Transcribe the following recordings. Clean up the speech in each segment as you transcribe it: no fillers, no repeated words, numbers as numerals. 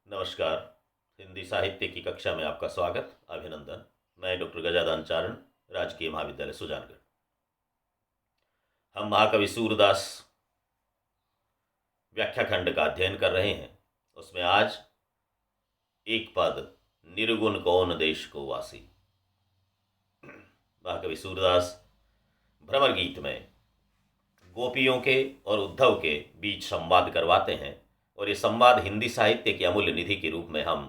नमस्कार। हिंदी साहित्य की कक्षा में आपका स्वागत, अभिनंदन। मैं डॉक्टर गजानन, राजकीय महाविद्यालय सुजानगढ़। हम महाकवि सूरदास व्याख्या खंड का अध्ययन कर रहे हैं। उसमें आज एक पद, निर्गुण कौन देश को वासी। महाकवि सूरदास भ्रमर गीत में गोपियों के और उद्धव के बीच संवाद करवाते हैं, और ये संवाद हिंदी साहित्य की अमूल्य निधि के रूप में हम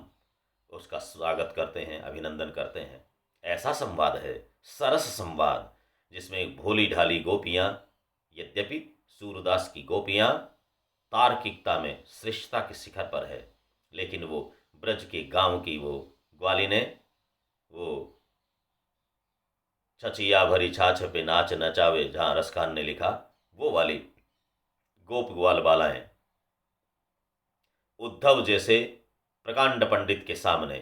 उसका स्वागत करते हैं, अभिनंदन करते हैं। ऐसा संवाद है, सरस संवाद, जिसमें भोली ढाली गोपियां, यद्यपि सूरदास की गोपियां तार्किकता में श्रेष्ठता के शिखर पर है, लेकिन वो ब्रज के गांव की वो ग्वालिने, वो छचिया भरी छाछ पे नाच नचावे, जहां रस खान ने लिखा, वो वाली गोप ग्वाल बालाएं उद्धव जैसे प्रकांड पंडित के सामने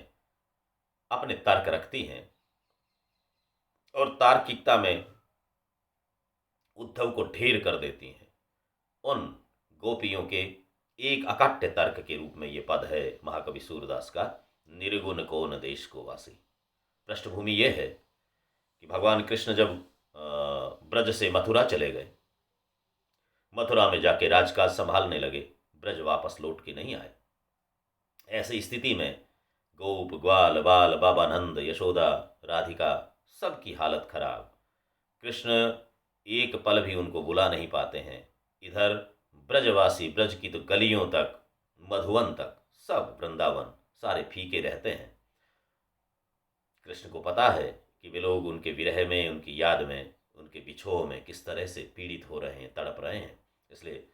अपने तर्क रखती हैं, और तार्किकता में उद्धव को ढेर कर देती हैं। उन गोपियों के एक अकाट्य तर्क के रूप में ये पद है महाकवि सूरदास का, निर्गुण कौन देश को वासी। पृष्ठभूमि यह है कि भगवान कृष्ण जब ब्रज से मथुरा चले गए, मथुरा में जाके राजकाज संभालने लगे, ब्रज वापस लौट के नहीं आए। ऐसी स्थिति में गोप ग्वाल बाल बाबा नंद यशोदा राधिका सबकी हालत खराब। कृष्ण एक पल भी उनको बुला नहीं पाते हैं। इधर ब्रजवासी, ब्रज की तो गलियों तक, मधुवन तक, सब वृंदावन सारे फीके रहते हैं। कृष्ण को पता है कि वे लोग उनके विरह में, उनकी याद में, उनके बिछोह में किस तरह से पीड़ित हो रहे हैं, तड़प रहे हैं। इसलिए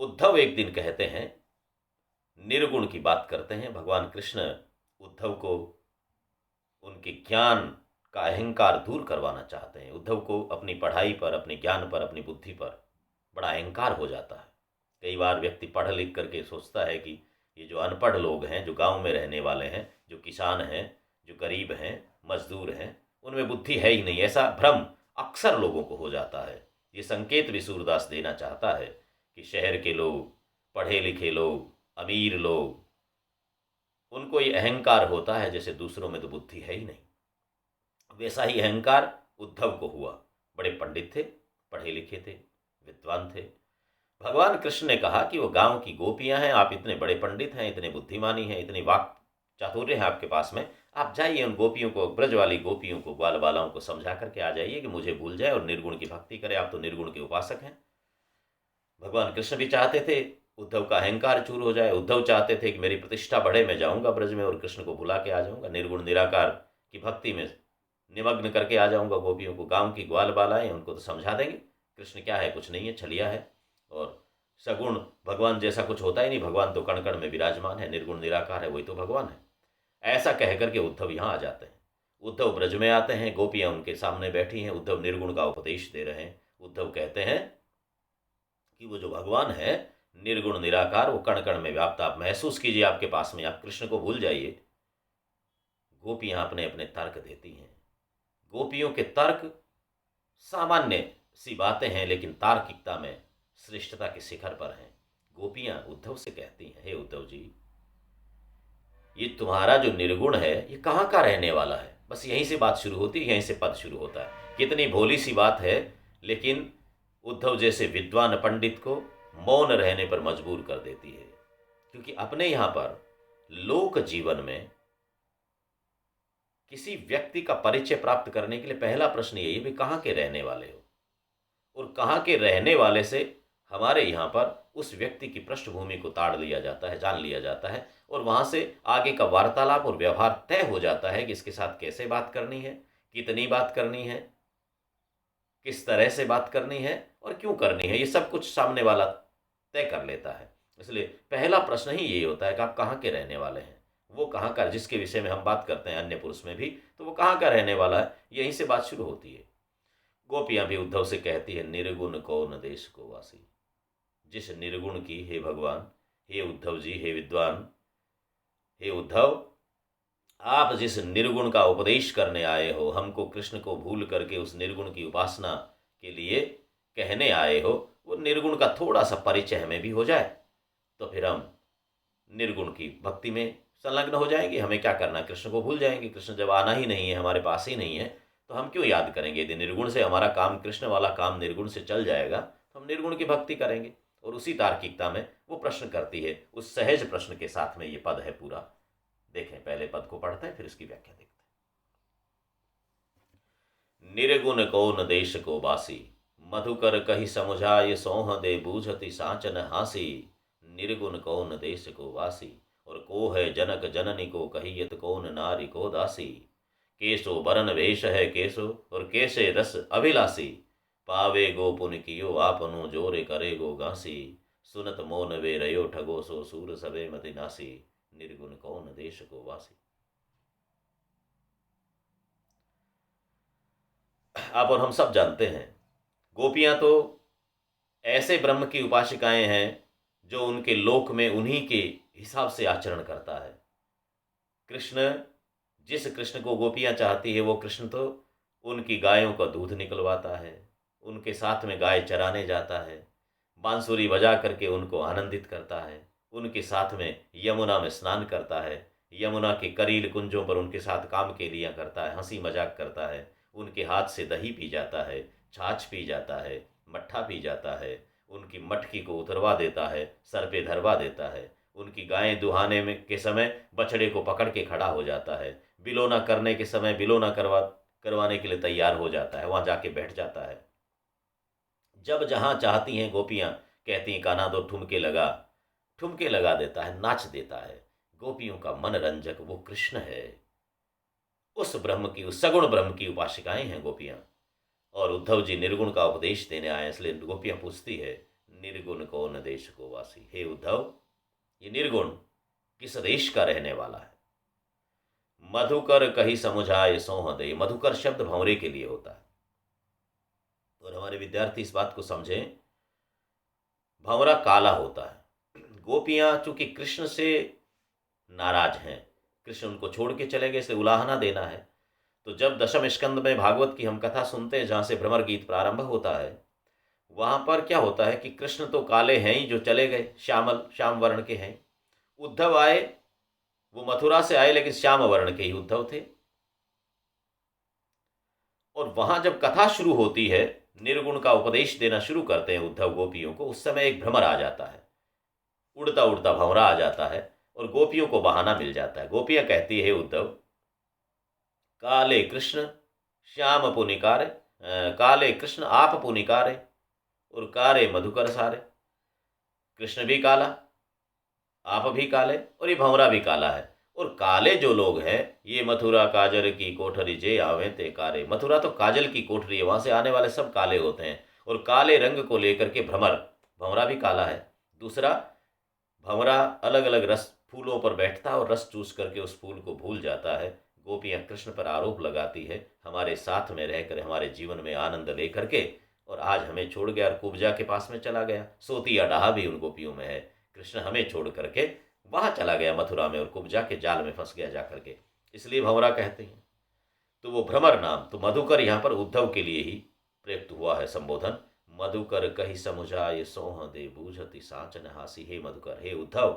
उद्धव एक दिन कहते हैं, निर्गुण की बात करते हैं। भगवान कृष्ण उद्धव को उनके ज्ञान का अहंकार दूर करवाना चाहते हैं। उद्धव को अपनी पढ़ाई पर, अपने ज्ञान पर, अपनी बुद्धि पर बड़ा अहंकार हो जाता है। कई बार व्यक्ति पढ़ लिख करके सोचता है कि ये जो अनपढ़ लोग हैं, जो गांव में रहने वाले हैं, जो किसान हैं, जो गरीब हैं, मजदूर हैं, उनमें बुद्धि है ही नहीं। ऐसा भ्रम अक्सर लोगों को हो जाता है। ये संकेत भी सूरदास देना चाहता है कि शहर के लोग, पढ़े लिखे लोग, अमीर लोग, उनको ये अहंकार होता है जैसे दूसरों में तो बुद्धि है ही नहीं। वैसा ही अहंकार उद्धव को हुआ। बड़े पंडित थे, पढ़े लिखे थे, विद्वान थे। भगवान कृष्ण ने कहा कि वो गांव की गोपियां हैं, आप इतने बड़े पंडित हैं, इतने बुद्धिमानी हैं, इतनी वाक चातुर्य है आपके पास में, आप जाइए उन गोपियों को, ब्रज वाली गोपियों को, ग्वाल बालाओं को समझा करके आ जाइए कि मुझे भूल जाए और निर्गुण की भक्ति करे। आप तो निर्गुण के उपासक हैं। भगवान कृष्ण भी चाहते थे उद्धव का अहंकार चूर हो जाए। उद्धव चाहते थे कि मेरी प्रतिष्ठा बढ़े, मैं जाऊंगा ब्रज में और कृष्ण को भुला के आ जाऊंगा, निर्गुण निराकार की भक्ति में निमग्न करके आ जाऊंगा गोपियों को। गांव की ग्वाल बालाएं, उनको तो समझा देंगे कृष्ण क्या है, कुछ नहीं है, छलिया है, और सगुण भगवान जैसा कुछ होता ही नहीं। भगवान तो कण कण में विराजमान है, निर्गुण निराकार है, वही तो भगवान है। ऐसा कह करके उद्धव यहाँ आ जाते हैं। उद्धव ब्रज में आते हैं, गोपियां उनके सामने बैठी हैं, उद्धव निर्गुण का उपदेश दे रहे हैं। उद्धव कहते हैं कि वो जो भगवान है, निर्गुण निराकार, वो कण कण में व्याप्त, आप महसूस कीजिए आपके पास में, आप कृष्ण को भूल जाइए। गोपियां अपने अपने तर्क देती हैं। गोपियों के तर्क सामान्य सी बातें हैं, लेकिन तार्किकता में श्रेष्ठता के शिखर पर हैं। गोपियां उद्धव से कहती हैं, हे उद्धव जी, ये तुम्हारा जो निर्गुण है, ये कहाँ का रहने वाला है? बस यहीं से बात शुरू होती है, यहीं से पद शुरू होता है। कितनी भोली सी बात है, लेकिन उद्धव जैसे विद्वान पंडित को मौन रहने पर मजबूर कर देती है। क्योंकि अपने यहाँ पर लोक जीवन में किसी व्यक्ति का परिचय प्राप्त करने के लिए पहला प्रश्न यही है, कहाँ के रहने वाले हो? और कहाँ के रहने वाले से हमारे यहाँ पर उस व्यक्ति की पृष्ठभूमि को ताड़ लिया जाता है, जान लिया जाता है, और वहाँ से आगे का वार्तालाप और व्यवहार तय हो जाता है कि इसके साथ कैसे बात करनी है, कितनी बात करनी है, किस तरह से बात करनी है और क्यों करनी है। ये सब कुछ सामने वाला तय कर लेता है। इसलिए पहला प्रश्न ही यही होता है कि आप कहाँ के रहने वाले हैं। वो कहाँ का, जिसके विषय में हम बात करते हैं अन्य पुरुष में भी, तो वो कहाँ का रहने वाला है, यहीं से बात शुरू होती है। गोपियां भी उद्धव से कहती है, निर्गुण कौन देश को वासी। जिस निर्गुण की, हे भगवान, हे उद्धव जी, हे विद्वान, हे उद्धव, आप जिस निर्गुण का उपदेश करने आए हो, हमको कृष्ण को भूल करके उस निर्गुण की उपासना के लिए कहने आए हो, वो निर्गुण का थोड़ा सा परिचय हमें भी हो जाए, तो फिर हम निर्गुण की भक्ति में संलग्न हो जाएंगे। हमें क्या करना है, कृष्ण को भूल जाएंगे। कृष्ण जब आना ही नहीं है, हमारे पास ही नहीं है, तो हम क्यों याद करेंगे। यदि निर्गुण से हमारा काम, कृष्ण वाला काम निर्गुण से चल जाएगा तो हम निर्गुण की भक्ति करेंगे। और उसी तार्किकता में वो प्रश्न करती है, उस सहज प्रश्न के साथ में ये पद है पूरा। देखें, पहले पद को पढ़ते हैं, फिर इसकी व्याख्या देखते हैं। निर्गुण कौन देश को बासी, मधुकर कही समझाए सोह दे बूझति साचन हासी। निर्गुण कौन देश को वासी, और को है जनक जननी को कहियत कौन नारी को दासी। केसो बरन वेश है केसो, और केसे रस अभिलासी। पावे गो पुन कियो आपनो, जोरे करे गो गासी। सुनत मोन वे रयो ठगो, सो सूर सबे मति नासी। निर्गुण कौन देश को वासी। आप और हम सब जानते हैं, गोपियां तो ऐसे ब्रह्म की उपासिकाएं हैं जो उनके लोक में उन्हीं के हिसाब से आचरण करता है। कृष्ण, जिस कृष्ण को गोपियां चाहती है, वो कृष्ण तो उनकी गायों का दूध निकलवाता है, उनके साथ में गाय चराने जाता है, बांसुरी बजा करके उनको आनंदित करता है, उनके साथ में यमुना में स्नान करता है, यमुना के करील कुंजों पर उनके साथ काम के लिया करता है, हंसी मजाक करता है, उनके हाथ से दही पी जाता है, छाछ पी जाता है, मट्ठा पी जाता है, उनकी मटकी को उतरवा देता है, सर पे धरवा देता है, उनकी गायें दुहाने में के समय बछड़े को पकड़ के खड़ा हो जाता है, बिलोना करने के समय बिलोना करवाने के लिए तैयार हो जाता है, वहां जाके बैठ जाता है। जब जहां चाहती हैं गोपियां कहती हैं कान्हा दो ठुमके लगा देता है, नाच देता है। गोपियों का मन रंजक वो कृष्ण है। उस ब्रह्म की, उस सगुण ब्रह्म की उपासिकाएं हैं गोपियां। और उद्धव जी निर्गुण का उपदेश देने आए, इसलिए गोपियां पूछती है, निर्गुण कौन देश को वासी। हे उद्धव, ये निर्गुण किस देश का रहने वाला है। मधुकर कही समुझाए सोह दे। मधुकर शब्द भंवरे के लिए होता है, और हमारे विद्यार्थी इस बात को समझें, भंवरा काला होता है। गोपियां चूंकि कृष्ण से नाराज हैं, कृष्ण उनको छोड़ के चले गए, इसलिए उलाहना देना है। तो जब दशम स्कंद में भागवत की हम कथा सुनते हैं, जहां से भ्रमर गीत प्रारंभ होता है, वहां पर क्या होता है कि कृष्ण तो काले हैं ही, जो चले गए, श्याम वर्ण के हैं। उद्धव आए, वो मथुरा से आए, लेकिन श्याम वर्ण के ही उद्धव थे। और वहां जब कथा शुरू होती है, निर्गुण का उपदेश देना शुरू करते हैं उद्धव गोपियों को, उस समय एक भ्रमर आ जाता है, उड़ता उड़ता भंवरा आ जाता है, और गोपियों को बहाना मिल जाता है। गोपियां कहती है, उद्धव, काले कृष्ण श्याम पुनिकारे, काले कृष्ण आप पुनिकारे, और कारे मधुकर सारे। कृष्ण भी काला, आप भी काले, और ये भंवरा भी काला है। और काले जो लोग हैं, ये मथुरा काजल की कोठरी जे आवे ते कारे। मथुरा तो काजल की कोठरी है, वहां से आने वाले सब काले होते हैं। और काले रंग को लेकर के भंवरा भी काला है। दूसरा, भंवरा अलग अलग रस फूलों पर बैठता है और रस चूस करके उस फूल को भूल जाता है। गोपियां कृष्ण पर आरोप लगाती है, हमारे साथ में रहकर हमारे जीवन में आनंद लेकर के, और आज हमें छोड़ गया और कुब्जा के पास में चला गया। सोती अडाहा भी उन गोपियों में है। कृष्ण हमें छोड़ करके वहां चला गया मथुरा में, और कुब्जा के जाल में फंस गया जाकर के, इसलिए भंवरा कहते हैं। तो वो भ्रमर नाम, तो मधुकर यहाँ पर उद्धव के लिए ही प्रयुक्त हुआ है संबोधन। मधुकर कही समुझाए सोह दे बूझति साचन हासी। हे मधुकर, हे उद्धव,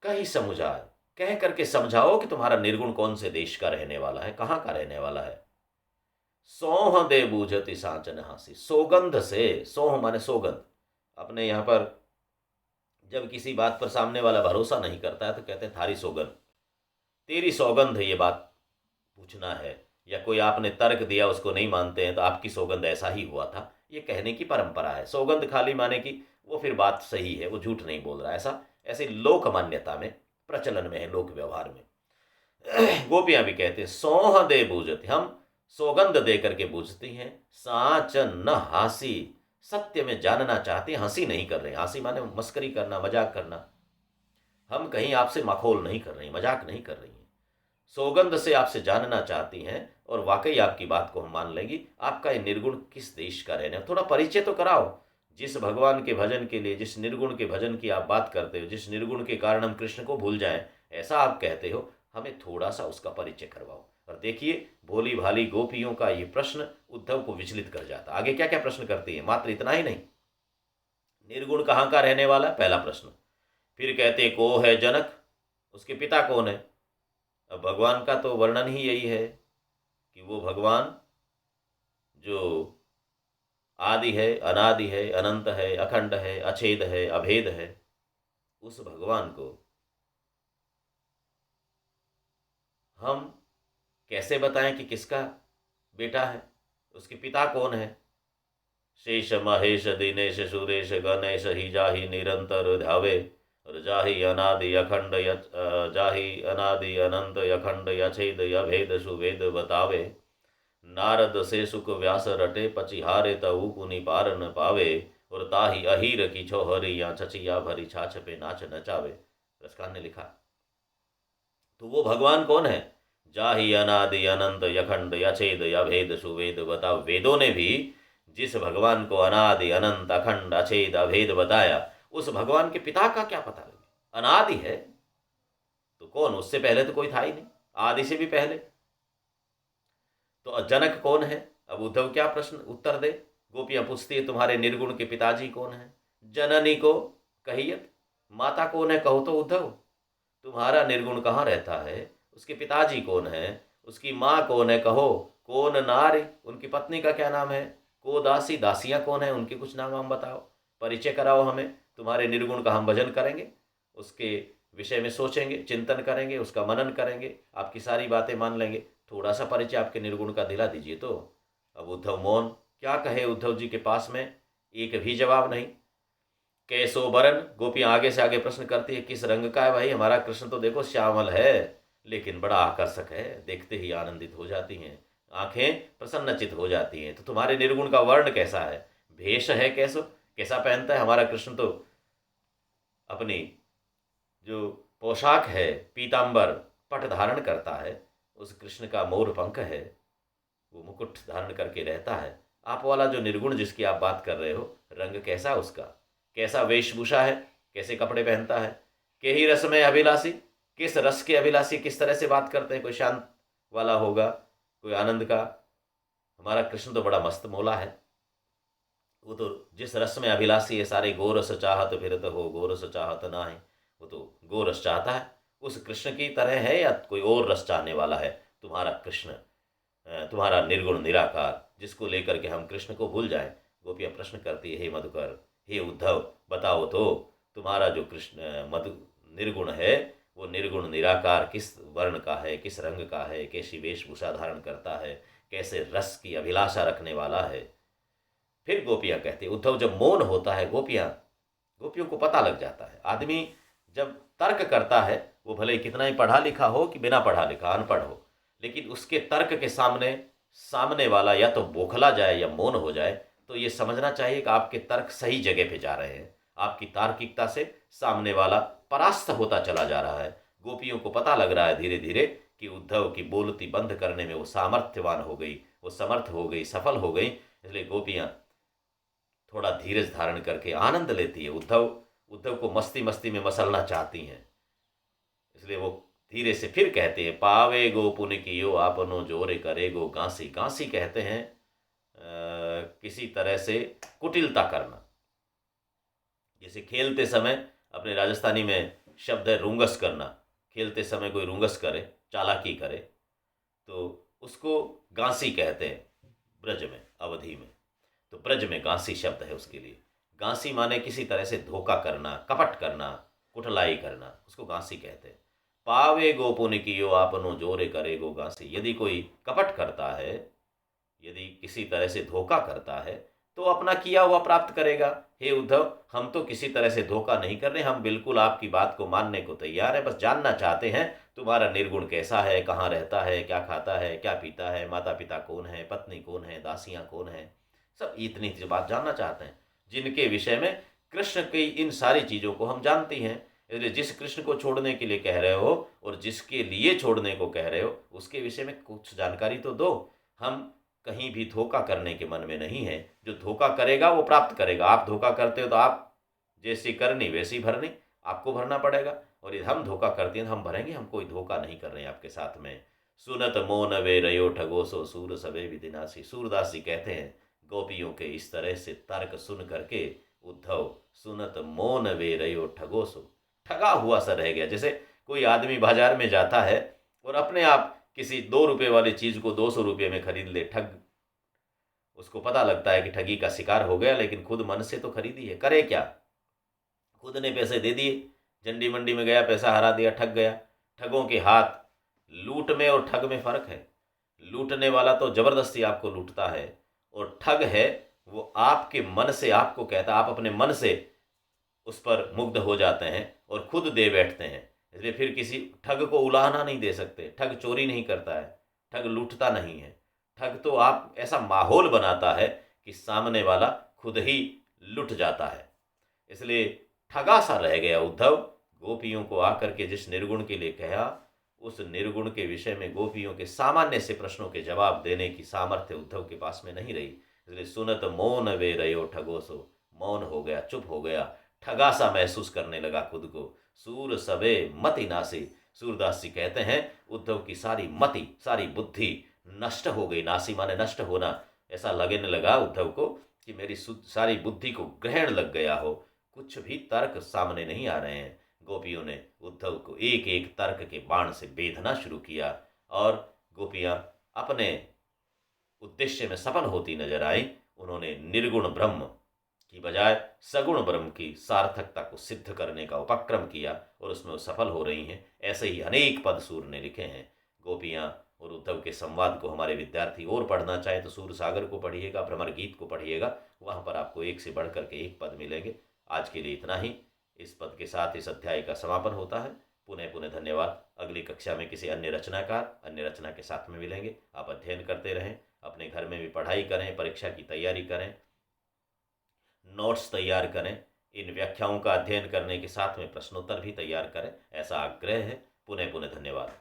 कही समुझाए, कह करके समझाओ कि तुम्हारा निर्गुण कौन से देश का रहने वाला है, कहाँ का रहने वाला है। सोह दे बूझति साचन हासी, सौगंध से, सोह माने सौगंध। अपने यहाँ पर जब किसी बात पर सामने वाला भरोसा नहीं करता है तो कहते हैं थारी सौगंध, तेरी सौगंध है, ये बात पूछना है। या कोई आपने तर्क दिया, उसको नहीं मानते हैं, तो आपकी सौगंध ऐसा ही हुआ था, ये कहने की परंपरा है। सौगंध खाली माने कि वो फिर बात सही है, वो झूठ नहीं बोल रहा, ऐसा ऐसे लोक मान्यता में, प्रचलन में है, लोक व्यवहार में। गोपियां भी कहते हैं, सोह दे बूझती, हम सौगंध दे करके बूझती हैं। साच न हासी, सत्य में जानना चाहते हैं, हंसी नहीं कर रहे। हंसी माने मस्करी करना, मजाक करना। हम कहीं आपसे मखौल नहीं कर रही, मजाक नहीं कर रही हैं। सौगंध से आपसे जानना चाहती हैं, और वाकई आपकी बात को हम मान लेंगे। आपका ये निर्गुण किस देश का रहने, थोड़ा परिचय तो कराओ। जिस भगवान के भजन के लिए, जिस निर्गुण के भजन की आप बात करते हो, जिस निर्गुण के कारण हम कृष्ण को भूल जाएं, ऐसा आप कहते हो, हमें थोड़ा सा उसका परिचय करवाओ। और देखिए, भोली भाली गोपियों का ये प्रश्न उद्धव को विचलित कर जाता। आगे क्या क्या प्रश्न करती है, मात्र इतना ही नहीं, निर्गुण कहाँ का रहने वाला, पहला प्रश्न। फिर कहते को है जनक, उसके पिता कौन है। अब भगवान का तो वर्णन ही यही है कि वो भगवान जो आदि है, अनादि है, अनंत है, अखंड है, अछेद है, अभेद है, उस भगवान को हम कैसे बताएं कि किसका बेटा है, उसके पिता कौन है। शेष महेश दिनेश सुरेश गणेश ही जाहि निरंतर ध्यावे, और जाहि अनादि अखंड जाहि अनादि अनंत अखंड अछेद अभेद सुवेद बतावे। नारद से सुख व्यास रटे पचिहारे तऊ पुनि पार न पावे, और ताही अहीर की छोहरी या छचिया भरी छाछ पे नाच नचावे। रसकान ने लिखा। तो वो भगवान कौन है। जाहि अनादि अनंत यखंड अछेद अभेद सुवेद बताओ। वेदों ने भी जिस भगवान को अनादि अनंत अखंड अछेद अभेद बताया, उस भगवान के पिता का क्या पता लगे। अनादि है तो कौन, उससे पहले तो कोई था ही नहीं, आदि से भी पहले। तो जनक कौन है। अब उद्धव क्या प्रश्न उत्तर दे। गोपियां पूछती है तुम्हारे निर्गुण के पिताजी कौन है। जननी को कहियत, माता कौन है कहो तो उद्धव। तुम्हारा निर्गुण कहाँ रहता है, उसके पिताजी कौन है, उसकी माँ कौन है कहो। कौन नारी, उनकी पत्नी का क्या नाम है। को दासी, दासियां कौन है, उनके कुछ नाम हम बताओ, परिचय कराओ हमें। तुम्हारे निर्गुण का हम भजन करेंगे, उसके विषय में सोचेंगे, चिंतन करेंगे, उसका मनन करेंगे, आपकी सारी बातें मान लेंगे। थोड़ा सा परिचय आपके निर्गुण का दिला दीजिए तो। अब उद्धव मौन, क्या कहे उद्धव जी के पास में एक भी जवाब नहीं। कैसो बरन, गोपियां आगे से आगे प्रश्न करती है किस रंग का है भाई। हमारा कृष्ण तो देखो श्यामल है, लेकिन बड़ा आकर्षक है, देखते ही आनंदित हो जाती हैं, आंखें प्रसन्नचित हो जाती हैं। तो तुम्हारे निर्गुण का वर्ण कैसा है, भेष है कैसो, कैसा पहनता है। हमारा कृष्ण तो अपनी जो पोशाक है पीतांबर पट धारण करता है, उस कृष्ण का मोर पंख है, वो मुकुट धारण करके रहता है। आप वाला जो निर्गुण जिसकी आप बात कर रहे हो, रंग कैसा उसका, कैसा वेशभूषा है, कैसे कपड़े पहनता है। के ही रस में अभिलाषी, किस रस के अभिलाषी, किस तरह से बात करते हैं। कोई शांत वाला होगा, कोई आनंद का। हमारा कृष्ण तो बड़ा मस्त मौला है, वो तो जिस रस में अभिलाषी है, सारे गोरस चाहत फिरत हो गोरस चाहत ना है, वो तो गोरस चाहता है। उस कृष्ण की तरह है या कोई और रस चाहने वाला है तुम्हारा कृष्ण, तुम्हारा निर्गुण निराकार, जिसको लेकर के हम कृष्ण को भूल जाएं। गोपियाँ प्रश्न करती है हे मधुकर, हे उद्धव, बताओ तो तुम्हारा जो कृष्ण मधु निर्गुण है, वो निर्गुण निराकार किस वर्ण का है, किस रंग का है, कैसी वेशभूषा धारण करता है, कैसे रस की अभिलाषा रखने वाला है। फिर गोपियाँ कहती है, उद्धव जब मौन होता है, गोपियों को पता लग जाता है। आदमी जब तर्क करता है, वो भले कितना ही पढ़ा लिखा हो कि बिना पढ़ा लिखा अनपढ़ हो, लेकिन उसके तर्क के सामने सामने वाला या तो बौखला जाए या मौन हो जाए, तो ये समझना चाहिए कि आपके तर्क सही जगह पे जा रहे हैं। आपकी तार्किकता से सामने वाला परास्त होता चला जा रहा है। गोपियों को पता लग रहा है धीरे धीरे कि उद्धव की बोलती बंद करने में वो सामर्थ्यवान हो गई, वो समर्थ हो गई, सफल हो गई। इसलिए गोपियाँ थोड़ा धीरज धारण करके आनंद लेती है। उद्धव को मस्ती मस्ती में मसलना चाहती हैं, इसलिए वो धीरे से फिर कहते हैं पावे गो पुण्य कियो आपनो जोरे करे गो गांसी। गांसी कहते हैं किसी तरह से कुटिलता करना। जैसे खेलते समय, अपने राजस्थानी में शब्द है रुंगस करना, खेलते समय कोई रुंगस करे, चालाकी करे, तो उसको गांसी कहते हैं ब्रज में, अवधि में। तो ब्रज में गांसी शब्द है उसके लिए। गांसी माने किसी तरह से धोखा करना, कपट करना, कुटलाई करना, उसको गांसी कहते हैं। पावे गो पुण्य कियो आपनो जोरे करे गो गांसी। यदि कोई कपट करता है, यदि किसी तरह से धोखा करता है, तो अपना किया हुआ प्राप्त करेगा। हे उद्धव, हम तो किसी तरह से धोखा नहीं कर रहे, हम बिल्कुल आपकी बात को मानने को तैयार है। बस जानना चाहते हैं तुम्हारा निर्गुण कैसा है, कहाँ रहता है, क्या खाता है, क्या पीता है, माता पिता कौन है, पत्नी कौन है, दासियाँ कौन है, सब इतनी सी बात जानना चाहते हैं, जिनके विषय में कृष्ण की इन सारी चीज़ों को हम जानती हैं। इसलिए जिस कृष्ण को छोड़ने के लिए कह रहे हो और जिसके लिए छोड़ने को कह रहे हो, उसके विषय में कुछ जानकारी तो दो। हम कहीं भी धोखा करने के मन में नहीं है। जो धोखा करेगा वो प्राप्त करेगा। आप धोखा करते हो तो आप जैसी करनी वैसी भरनी, आपको भरना पड़ेगा। और यदि हम धोखा करते हैं तो हम भरेंगे, हम कोई धोखा नहीं कर रहे हैं आपके साथ में। सुनत मोन वे रयो ठगोसो सूर सबे विदिनासी। सूरदास जी कहते हैं गोपियों के इस तरह से तर्क सुन करके, उद्धव सुनत मोन वे रयो ठगोसो, ठगा हुआ सा रह गया। जैसे कोई आदमी बाजार में जाता है और अपने आप किसी 2 रुपये वाली चीज़ को 200 रुपये में खरीद ले, ठग उसको पता लगता है कि ठगी का शिकार हो गया, लेकिन खुद मन से तो खरीदी है, करे क्या? खुद ने पैसे दे दिए, झंडी मंडी में गया, पैसा हरा दिया, ठग गया। ठगों के हाथ, लूट में और ठग में फ़र्क है। लूटने वाला तो ज़बरदस्ती आपको लूटता है, और ठग है वो आपके मन से आपको कहता, आप अपने मन से उस पर मुग्ध हो जाते हैं और खुद दे बैठते हैं। इसलिए फिर किसी ठग को उलाहना नहीं दे सकते। ठग चोरी नहीं करता है, ठग लूटता नहीं है। ठग तो आप ऐसा माहौल बनाता है कि सामने वाला खुद ही लुट जाता है। इसलिए ठगा सा रह गया उद्धव। गोपियों को आकर के जिस निर्गुण के लिए कहा, उस निर्गुण के विषय में गोपियों के सामान्य से प्रश्नों के जवाब देने की सामर्थ्य उद्धव के पास में नहीं रही। इसलिए सुनत मौन वे रयो ठगोसो, मौन हो गया, चुप हो गया, ठगा सा महसूस करने लगा खुद को। सूर सबे मति नासी, सूरदास जी कहते हैं उद्धव की सारी मति, सारी बुद्धि नष्ट हो गई। नासी माने नष्ट होना। ऐसा लगने लगा उद्धव को कि मेरी सारी बुद्धि को ग्रहण लग गया हो, कुछ भी तर्क सामने नहीं आ रहे हैं। गोपियों ने उद्धव को एक एक तर्क के बाण से बेधना शुरू किया, और गोपियां अपने उद्देश्य में सफल होती नजर आई। उन्होंने निर्गुण ब्रह्म की बजाय सगुण ब्रह्म की सार्थकता को सिद्ध करने का उपक्रम किया, और उसमें वो सफल हो रही हैं। ऐसे ही अनेक पद सूर ने लिखे हैं। गोपियाँ और उद्धव के संवाद को हमारे विद्यार्थी और पढ़ना चाहें तो सूर सागर को पढ़िएगा, भ्रमर गीत को पढ़िएगा। वहाँ पर आपको एक से बढ़ करके एक पद मिलेंगे। आज के लिए इतना ही। इस पद के साथ इस अध्याय का समापन होता है। पुनः पुनः धन्यवाद। अगली कक्षा में किसी अन्य रचनाकार, अन्य रचना के साथ में मिलेंगे। आप अध्ययन करते रहें, अपने घर में भी पढ़ाई करें, परीक्षा की तैयारी करें, नोट्स तैयार करें। इन व्याख्याओं का अध्ययन करने के साथ में प्रश्नोत्तर भी तैयार करें, ऐसा आग्रह है। पुनः पुनः धन्यवाद।